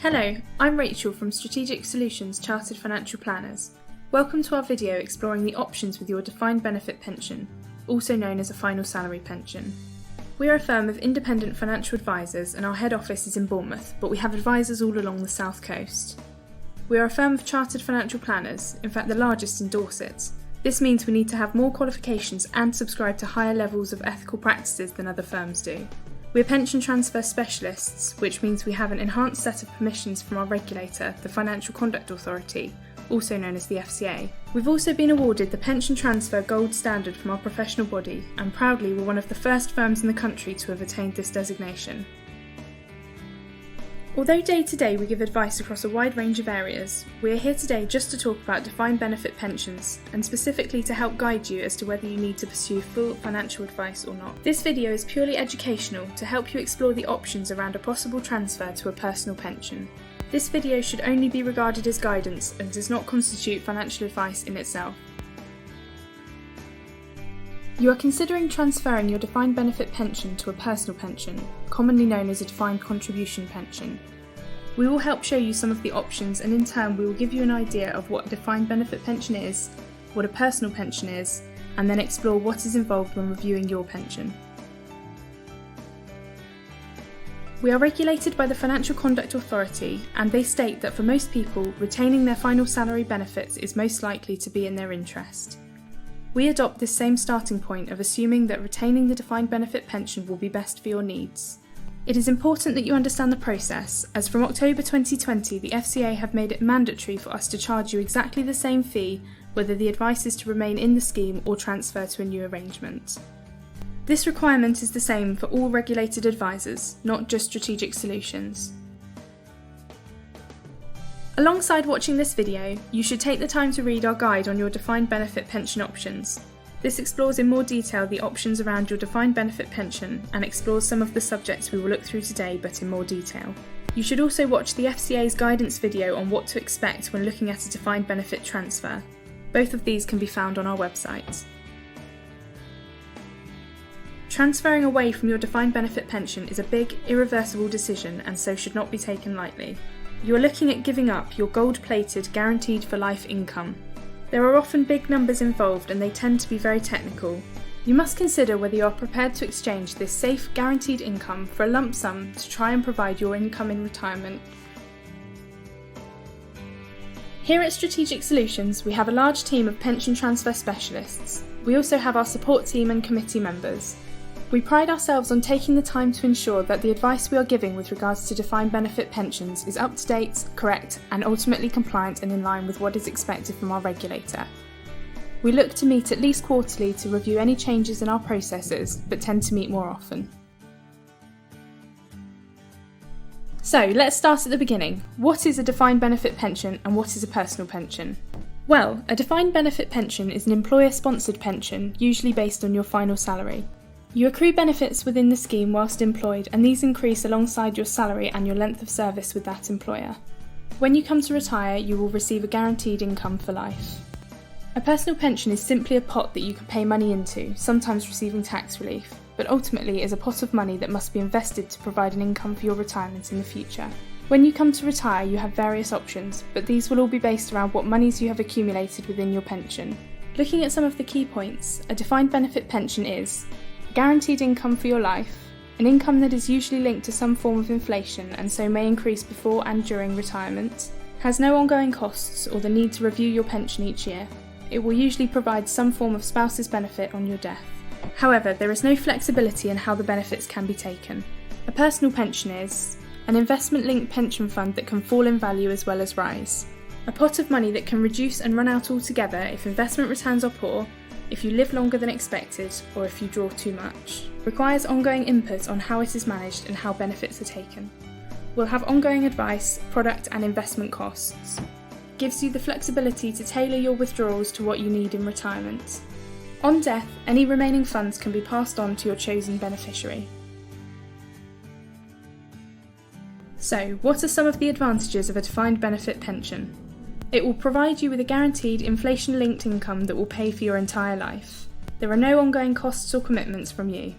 Hello, I'm Rachel from Strategic Solutions Chartered Financial Planners. Welcome to our video exploring the options with your defined benefit pension, also known as a final salary pension. We are a firm of independent financial advisors and our head office is in Bournemouth, but we have advisors all along the south coast. We are a firm of chartered financial planners, in fact the largest in Dorset. This means we need to have more qualifications and subscribe to higher levels of ethical practices than other firms do. We're pension transfer specialists, which means we have an enhanced set of permissions from our regulator, the Financial Conduct Authority, also known as the FCA. We've also been awarded the Pension Transfer Gold Standard from our professional body, and proudly we're one of the first firms in the country to have attained this designation. Although day to day we give advice across a wide range of areas, we are here today just to talk about defined benefit pensions, and specifically to help guide you as to whether you need to pursue full financial advice or not. This video is purely educational to help you explore the options around a possible transfer to a personal pension. This video should only be regarded as guidance and does not constitute financial advice in itself. You are considering transferring your defined benefit pension to a personal pension, commonly known as a defined contribution pension. We will help show you some of the options, and in turn we will give you an idea of what a defined benefit pension is, what a personal pension is, and then explore what is involved when reviewing your pension. We are regulated by the Financial Conduct Authority, and they state that for most people, retaining their final salary benefits is most likely to be in their interest. We adopt this same starting point of assuming that retaining the defined benefit pension will be best for your needs. It is important that you understand the process, as from October 2020 the FCA have made it mandatory for us to charge you exactly the same fee whether the advice is to remain in the scheme or transfer to a new arrangement. This requirement is the same for all regulated advisors, not just Strategic Solutions. Alongside watching this video, you should take the time to read our guide on your defined benefit pension options. This explores in more detail the options around your defined benefit pension and explores some of the subjects we will look through today but in more detail. You should also watch the FCA's guidance video on what to expect when looking at a defined benefit transfer. Both of these can be found on our website. Transferring away from your defined benefit pension is a big, irreversible decision and so should not be taken lightly. You are looking at giving up your gold-plated, guaranteed for life income. There are often big numbers involved and they tend to be very technical. You must consider whether you are prepared to exchange this safe, guaranteed income for a lump sum to try and provide your income in retirement. Here at Strategic Solutions, we have a large team of pension transfer specialists. We also have our support team and committee members. We pride ourselves on taking the time to ensure that the advice we are giving with regards to defined benefit pensions is up to date, correct, and ultimately compliant and in line with what is expected from our regulator. We look to meet at least quarterly to review any changes in our processes, but tend to meet more often. So let's start at the beginning. What is a defined benefit pension and what is a personal pension? Well, a defined benefit pension is an employer-sponsored pension, usually based on your final salary. You accrue benefits within the scheme whilst employed, and these increase alongside your salary and your length of service with that employer. When you come to retire, you will receive a guaranteed income for life. A personal pension is simply a pot that you can pay money into, sometimes receiving tax relief, but ultimately is a pot of money that must be invested to provide an income for your retirement in the future. When you come to retire, you have various options, but these will all be based around what monies you have accumulated within your pension. Looking at some of the key points, a defined benefit pension is guaranteed income for your life, an income that is usually linked to some form of inflation and so may increase before and during retirement, has no ongoing costs or the need to review your pension each year. It will usually provide some form of spouse's benefit on your death. However, there is no flexibility in how the benefits can be taken. A personal pension is an investment-linked pension fund that can fall in value as well as rise, a pot of money that can reduce and run out altogether if investment returns are poor, if you live longer than expected, or if you draw too much. Requires ongoing input on how it is managed and how benefits are taken. Will have ongoing advice, product and investment costs. Gives you the flexibility to tailor your withdrawals to what you need in retirement. On death, any remaining funds can be passed on to your chosen beneficiary. So, what are some of the advantages of a defined benefit pension? It will provide you with a guaranteed inflation-linked income that will pay for your entire life. There are no ongoing costs or commitments from you.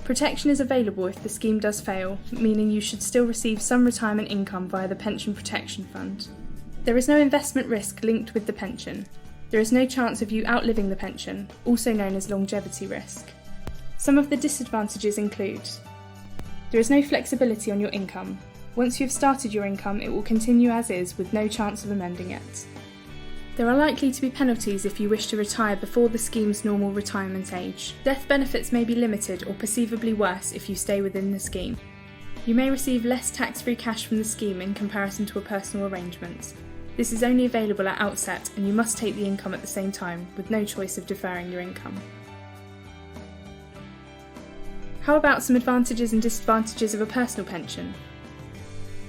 Protection is available if the scheme does fail, meaning you should still receive some retirement income via the Pension Protection Fund. There is no investment risk linked with the pension. There is no chance of you outliving the pension, also known as longevity risk. Some of the disadvantages include: there is no flexibility on your income. Once you have started your income, it will continue as is with no chance of amending it. There are likely to be penalties if you wish to retire before the scheme's normal retirement age. Death benefits may be limited or perceivably worse if you stay within the scheme. You may receive less tax-free cash from the scheme in comparison to a personal arrangement. This is only available at outset, and you must take the income at the same time, with no choice of deferring your income. How about some advantages and disadvantages of a personal pension?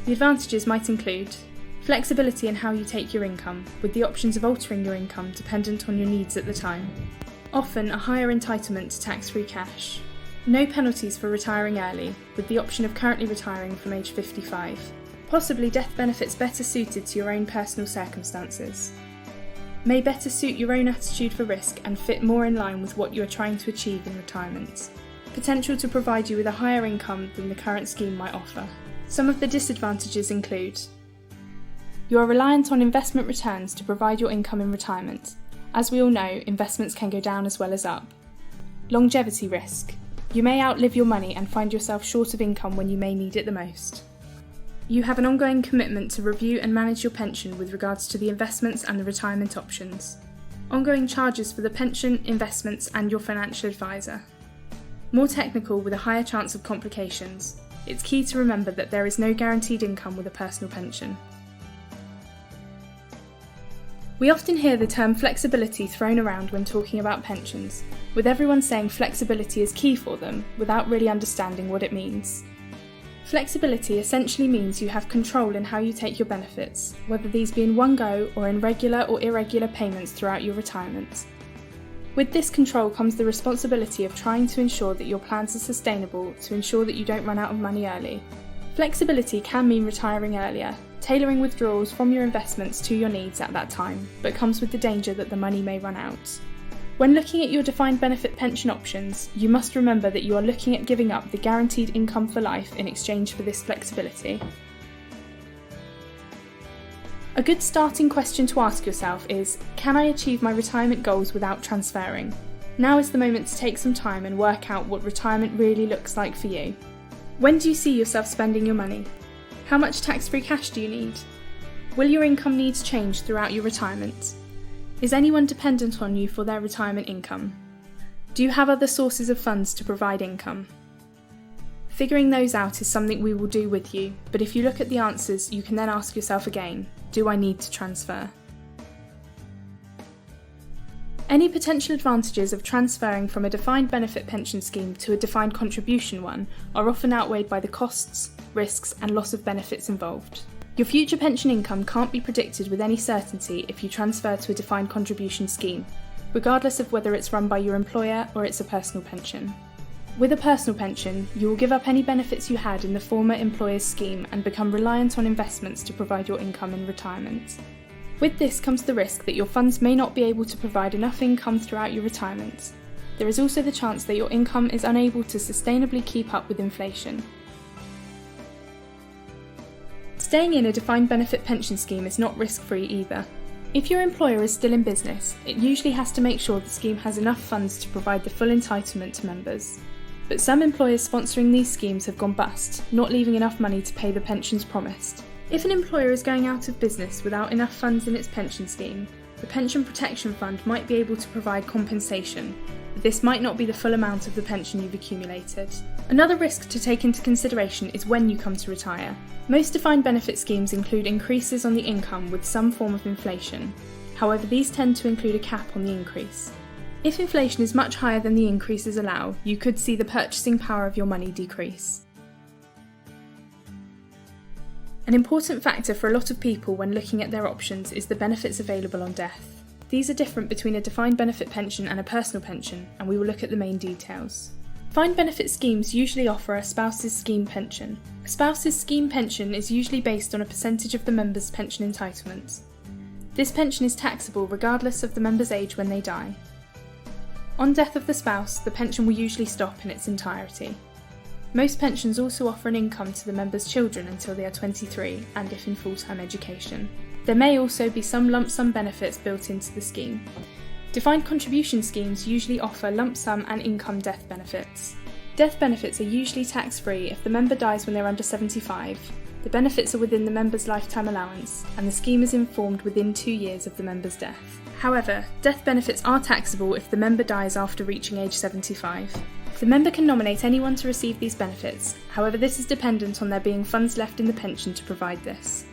The advantages might include flexibility in how you take your income, with the options of altering your income dependent on your needs at the time. Often a higher entitlement to tax-free cash. No penalties for retiring early, with the option of currently retiring from age 55. Possibly death benefits better suited to your own personal circumstances. May better suit your own attitude for risk and fit more in line with what you are trying to achieve in retirement. Potential to provide you with a higher income than the current scheme might offer. Some of the disadvantages include: you are reliant on investment returns to provide your income in retirement. As we all know, investments can go down as well as up. Longevity risk. You may outlive your money and find yourself short of income when you may need it the most. You have an ongoing commitment to review and manage your pension with regards to the investments and the retirement options. Ongoing charges for the pension, investments, and your financial advisor. More technical with a higher chance of complications. It's key to remember that there is no guaranteed income with a personal pension. We often hear the term flexibility thrown around when talking about pensions, with everyone saying flexibility is key for them without really understanding what it means. Flexibility essentially means you have control in how you take your benefits, whether these be in one go or in regular or irregular payments throughout your retirement. With this control comes the responsibility of trying to ensure that your plans are sustainable to ensure that you don't run out of money early. Flexibility can mean retiring earlier, tailoring withdrawals from your investments to your needs at that time, but comes with the danger that the money may run out. When looking at your defined benefit pension options, you must remember that you are looking at giving up the guaranteed income for life in exchange for this flexibility. A good starting question to ask yourself is, can I achieve my retirement goals without transferring? Now is the moment to take some time and work out what retirement really looks like for you. When do you see yourself spending your money? How much tax-free cash do you need? Will your income needs change throughout your retirement? Is anyone dependent on you for their retirement income? Do you have other sources of funds to provide income? Figuring those out is something we will do with you, but if you look at the answers, you can then ask yourself again, do I need to transfer? Any potential advantages of transferring from a defined benefit pension scheme to a defined contribution one are often outweighed by the costs, risks, and loss of benefits involved. Your future pension income can't be predicted with any certainty if you transfer to a defined contribution scheme, regardless of whether it's run by your employer or it's a personal pension. With a personal pension, you will give up any benefits you had in the former employer's scheme and become reliant on investments to provide your income in retirement. With this comes the risk that your funds may not be able to provide enough income throughout your retirement. There is also the chance that your income is unable to sustainably keep up with inflation. Staying in a defined benefit pension scheme is not risk-free either. If your employer is still in business, it usually has to make sure the scheme has enough funds to provide the full entitlement to members. But some employers sponsoring these schemes have gone bust, not leaving enough money to pay the pensions promised. If an employer is going out of business without enough funds in its pension scheme, the Pension Protection Fund might be able to provide compensation, but this might not be the full amount of the pension you've accumulated. Another risk to take into consideration is when you come to retire. Most defined benefit schemes include increases on the income with some form of inflation. However, these tend to include a cap on the increase. If inflation is much higher than the increases allow, you could see the purchasing power of your money decrease. An important factor for a lot of people when looking at their options is the benefits available on death. These are different between a defined benefit pension and a personal pension, and we will look at the main details. Defined benefit schemes usually offer a spouse's scheme pension. A spouse's scheme pension is usually based on a percentage of the member's pension entitlement. This pension is taxable regardless of the member's age when they die. On death of the spouse, the pension will usually stop in its entirety. Most pensions also offer an income to the members' children until they are 23 and if in full-time education. There may also be some lump sum benefits built into the scheme. Defined contribution schemes usually offer lump sum and income death benefits. Death benefits are usually tax-free if the member dies when they're under 75. The benefits are within the member's lifetime allowance, and the scheme is informed within 2 years of the member's death. However, death benefits are taxable if the member dies after reaching age 75. The member can nominate anyone to receive these benefits, however this is dependent on there being funds left in the pension to provide this.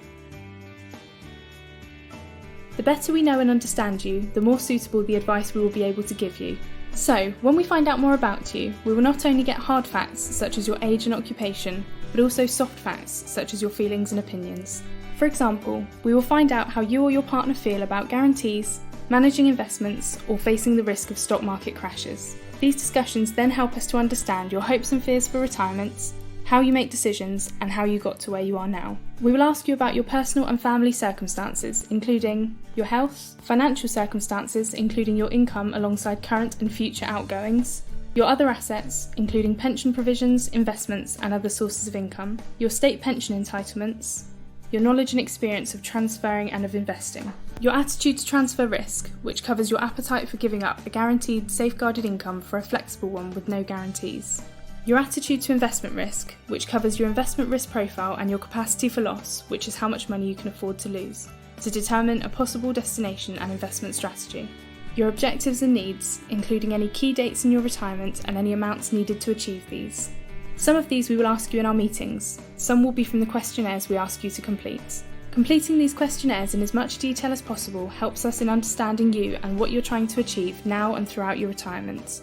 The better we know and understand you, the more suitable the advice we will be able to give you. So, when we find out more about you, we will not only get hard facts such as your age and occupation, but also soft facts such as your feelings and opinions. For example, we will find out how you or your partner feel about guarantees, managing investments, or facing the risk of stock market crashes. These discussions then help us to understand your hopes and fears for retirement, how you make decisions, and how you got to where you are now. We will ask you about your personal and family circumstances, including your health, financial circumstances, including your income alongside current and future outgoings, your other assets, including pension provisions, investments, and other sources of income, your state pension entitlements, your knowledge and experience of transferring and of investing, your attitude to transfer risk, which covers your appetite for giving up a guaranteed, safeguarded income for a flexible one with no guarantees, your attitude to investment risk, which covers your investment risk profile and your capacity for loss, which is how much money you can afford to lose, to determine a possible destination and investment strategy, your objectives and needs, including any key dates in your retirement and any amounts needed to achieve these. Some of these we will ask you in our meetings, some will be from the questionnaires we ask you to complete. Completing these questionnaires in as much detail as possible helps us in understanding you and what you're trying to achieve now and throughout your retirement.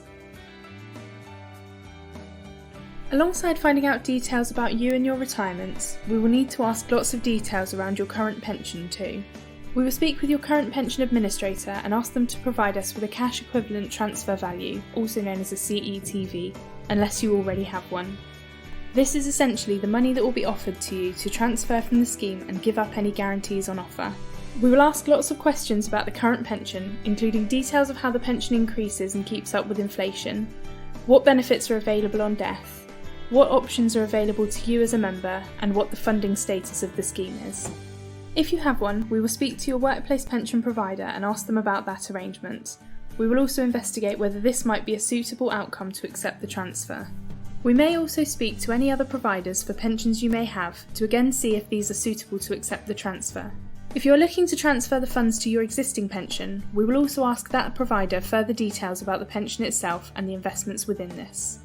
Alongside finding out details about you and your retirement, we will need to ask lots of details around your current pension too. We will speak with your current pension administrator and ask them to provide us with a cash equivalent transfer value, also known as a CETV, unless you already have one. This is essentially the money that will be offered to you to transfer from the scheme and give up any guarantees on offer. We will ask lots of questions about the current pension, including details of how the pension increases and keeps up with inflation, what benefits are available on death, what options are available to you as a member, and what the funding status of the scheme is. If you have one, we will speak to your workplace pension provider and ask them about that arrangement. We will also investigate whether this might be a suitable outcome to accept the transfer. We may also speak to any other providers for pensions you may have to again see if these are suitable to accept the transfer. If you are looking to transfer the funds to your existing pension, we will also ask that provider further details about the pension itself and the investments within this.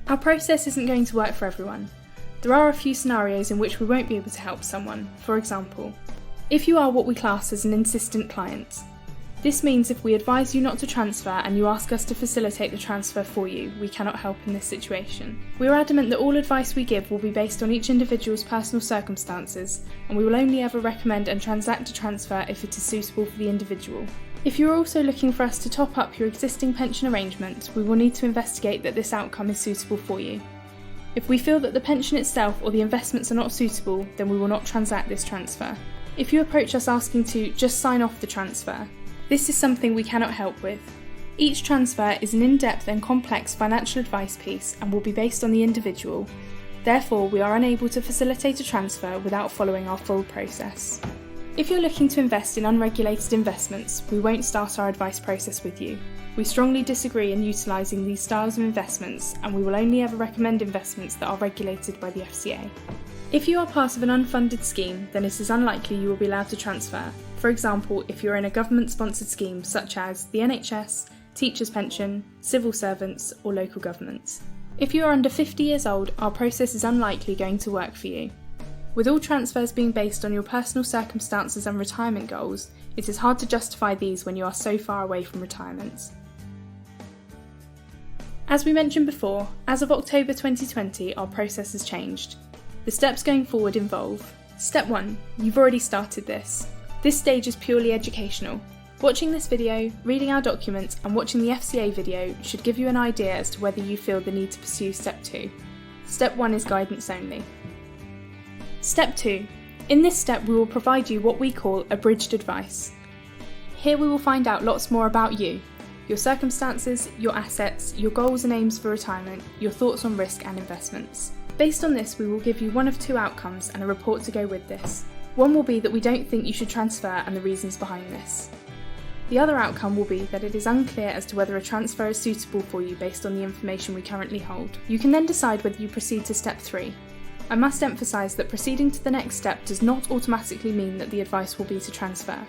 Our process isn't going to work for everyone. There are a few scenarios in which we won't be able to help someone. For example, if you are what we class as an insistent client. This means if we advise you not to transfer and you ask us to facilitate the transfer for you, we cannot help in this situation. We are adamant that all advice we give will be based on each individual's personal circumstances, and we will only ever recommend and transact a transfer if it is suitable for the individual. If you are also looking for us to top up your existing pension arrangement, we will need to investigate that this outcome is suitable for you. If we feel that the pension itself or the investments are not suitable, then we will not transact this transfer. If you approach us asking to just sign off the transfer, this is something we cannot help with. Each transfer is an in-depth and complex financial advice piece and will be based on the individual. Therefore, we are unable to facilitate a transfer without following our full process. If you're looking to invest in unregulated investments, we won't start our advice process with you. We strongly disagree in utilising these styles of investments, and we will only ever recommend investments that are regulated by the FCA. If you are part of an unfunded scheme, then it is unlikely you will be allowed to transfer. For example, if you're in a government-sponsored scheme such as the NHS, teachers' pension, civil servants, or local governments. If you are under 50 years old, our process is unlikely going to work for you. With all transfers being based on your personal circumstances and retirement goals, it is hard to justify these when you are so far away from retirement. As we mentioned before, as of October 2020, our process has changed. The steps going forward involve: Step 1. You've already started this. This stage is purely educational. Watching this video, reading our document, and watching the FCA video should give you an idea as to whether you feel the need to pursue Step 2. Step 1 is guidance only. Step 2. In this step we will provide you what we call abridged advice. Here we will find out lots more about you, your circumstances, your assets, your goals and aims for retirement, your thoughts on risk and investments. Based on this, we will give you one of two outcomes and a report to go with this. One will be that we don't think you should transfer and the reasons behind this. The other outcome will be that it is unclear as to whether a transfer is suitable for you based on the information we currently hold. You can then decide whether you proceed to step 3. I must emphasise that proceeding to the next step does not automatically mean that the advice will be to transfer.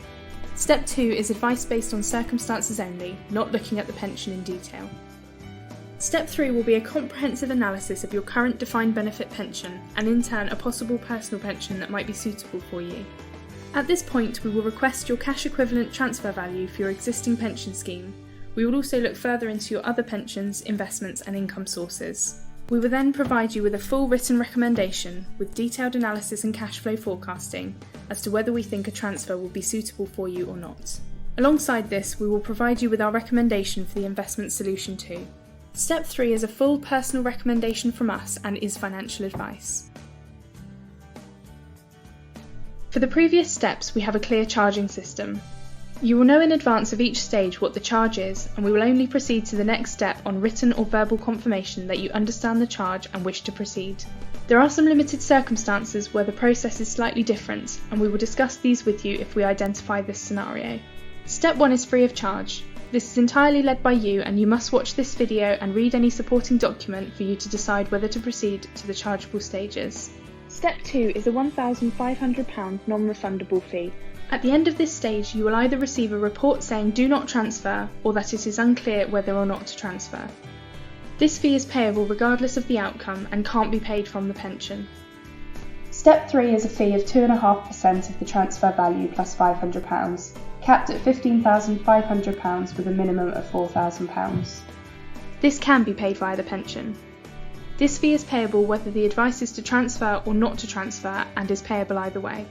Step 2 is advice based on circumstances only, not looking at the pension in detail. Step 3 will be a comprehensive analysis of your current defined benefit pension and in turn a possible personal pension that might be suitable for you. At this point, we will request your cash equivalent transfer value for your existing pension scheme. We will also look further into your other pensions, investments and income sources. We will then provide you with a full written recommendation with detailed analysis and cash flow forecasting as to whether we think a transfer will be suitable for you or not. Alongside this, we will provide you with our recommendation for the investment solution too. Step 3 is a full personal recommendation from us and is financial advice. For the previous steps, we have a clear charging system. You will know in advance of each stage what the charge is, and we will only proceed to the next step on written or verbal confirmation that you understand the charge and wish to proceed. There are some limited circumstances where the process is slightly different, and we will discuss these with you if we identify this scenario. Step 1 is free of charge. This is entirely led by you, and you must watch this video and read any supporting document for you to decide whether to proceed to the chargeable stages. Step 2 is a £1,500 non-refundable fee. At the end of this stage, you will either receive a report saying do not transfer or that it is unclear whether or not to transfer. This fee is payable regardless of the outcome and can't be paid from the pension. Step 3 is a fee of 2.5% of the transfer value plus £500, capped at £15,500 with a minimum of £4,000. This can be paid via the pension. This fee is payable whether the advice is to transfer or not to transfer and is payable either way.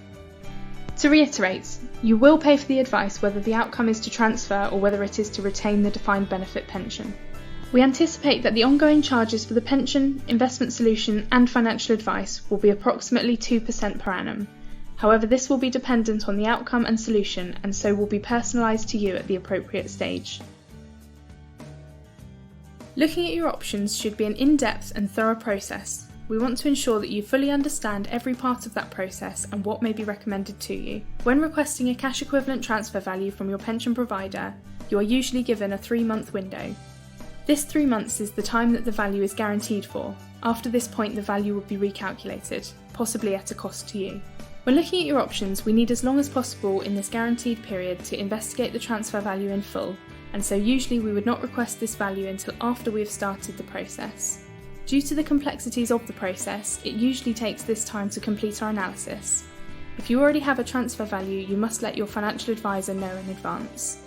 To reiterate, you will pay for the advice whether the outcome is to transfer or whether it is to retain the defined benefit pension. We anticipate that the ongoing charges for the pension, investment solution and financial advice will be approximately 2% per annum. However, this will be dependent on the outcome and solution and so will be personalised to you at the appropriate stage. Looking at your options should be an in-depth and thorough process. We want to ensure that you fully understand every part of that process and what may be recommended to you. When requesting a cash equivalent transfer value from your pension provider, you are usually given a 3-month window. This 3 months is the time that the value is guaranteed for. After this point, the value will be recalculated, possibly at a cost to you. When looking at your options, we need as long as possible in this guaranteed period to investigate the transfer value in full, and so usually we would not request this value until after we have started the process. Due to the complexities of the process, it usually takes this time to complete our analysis. If you already have a transfer value, you must let your financial advisor know in advance.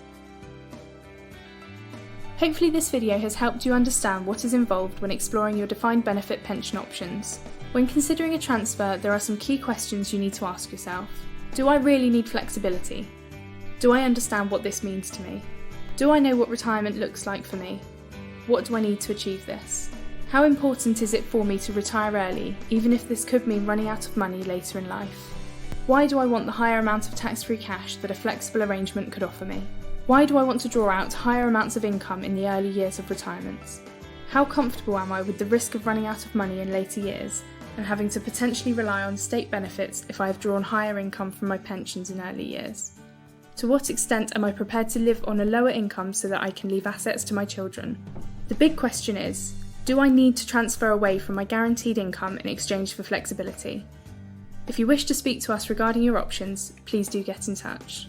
Hopefully this video has helped you understand what is involved when exploring your defined benefit pension options. When considering a transfer, there are some key questions you need to ask yourself. Do I really need flexibility? Do I understand what this means to me? Do I know what retirement looks like for me? What do I need to achieve this? How important is it for me to retire early, even if this could mean running out of money later in life? Why do I want the higher amount of tax-free cash that a flexible arrangement could offer me? Why do I want to draw out higher amounts of income in the early years of retirement? How comfortable am I with the risk of running out of money in later years and having to potentially rely on state benefits if I have drawn higher income from my pensions in early years? To what extent am I prepared to live on a lower income so that I can leave assets to my children? The big question is, do I need to transfer away from my guaranteed income in exchange for flexibility? If you wish to speak to us regarding your options, please do get in touch.